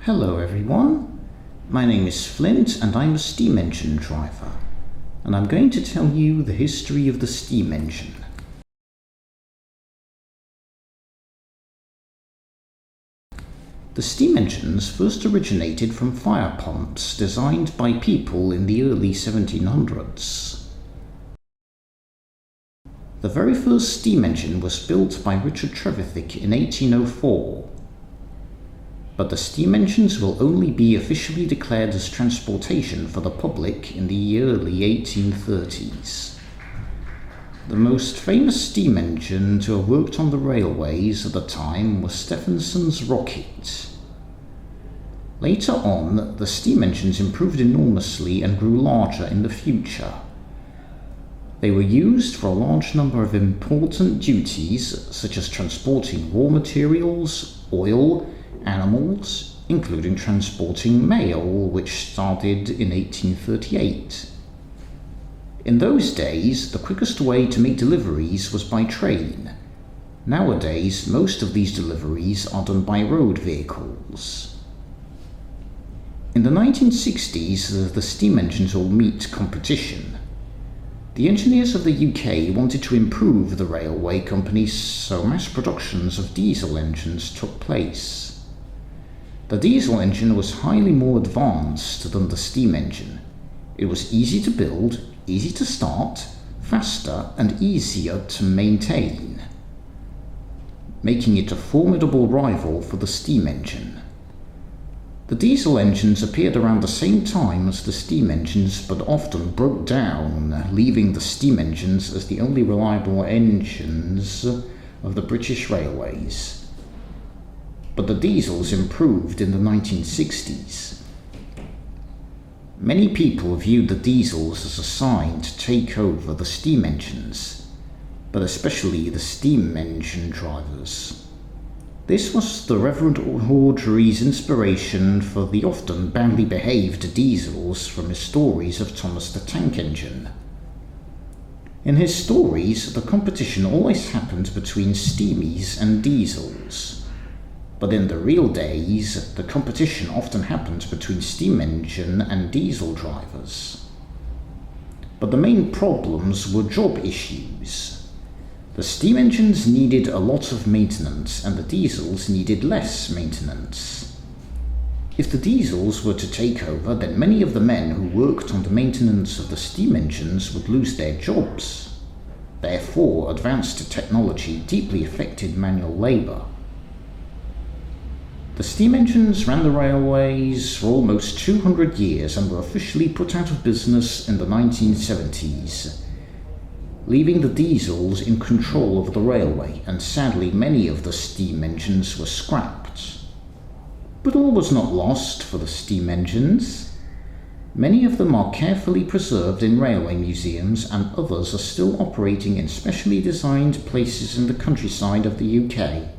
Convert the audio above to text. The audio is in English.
Hello everyone, my name is Flint and I'm a steam engine driver, and I'm going to tell you the history of the steam engine. The steam engines first originated from fire pumps designed by people in the early 1700s. The very first steam engine was built by Richard Trevithick in 1804. But the steam engines will only be officially declared as transportation for the public in the early 1830s. The most famous steam engine to have worked on the railways at the time was Stephenson's Rocket. Later on, the steam engines improved enormously and grew larger in the future. They were used for a large number of important duties, such as transporting raw materials, oil, animals, including transporting mail, which started in 1838. In those days, the quickest way to make deliveries was by train. Nowadays, most of these deliveries are done by road vehicles. In the 1960s, the steam engines will meet competition. The engineers of the UK wanted to improve the railway companies, so mass productions of diesel engines took place. The diesel engine was highly more advanced than the steam engine. It was easy to build, easy to start, faster and easier to maintain, making it a formidable rival for the steam engine. The diesel engines appeared around the same time as the steam engines, but often broke down, leaving the steam engines as the only reliable engines of the British Railways. But the diesels improved in the 1960s. Many people viewed the diesels as a sign to take over the steam engines, but especially the steam engine drivers. This was the Reverend Awdry's inspiration for the often badly behaved diesels from his stories of Thomas the Tank Engine. In his stories, the competition always happened between steamies and diesels. But in the real days, the competition often happened between steam engine and diesel drivers. But the main problems were job issues. The steam engines needed a lot of maintenance and the diesels needed less maintenance. If the diesels were to take over, then many of the men who worked on the maintenance of the steam engines would lose their jobs. Therefore, advanced technology deeply affected manual labour. The steam engines ran the railways for almost 200 years and were officially put out of business in the 1970s, leaving the diesels in control of the railway, and sadly many of the steam engines were scrapped. But all was not lost for the steam engines. Many of them are carefully preserved in railway museums, and others are still operating in specially designed places in the countryside of the UK.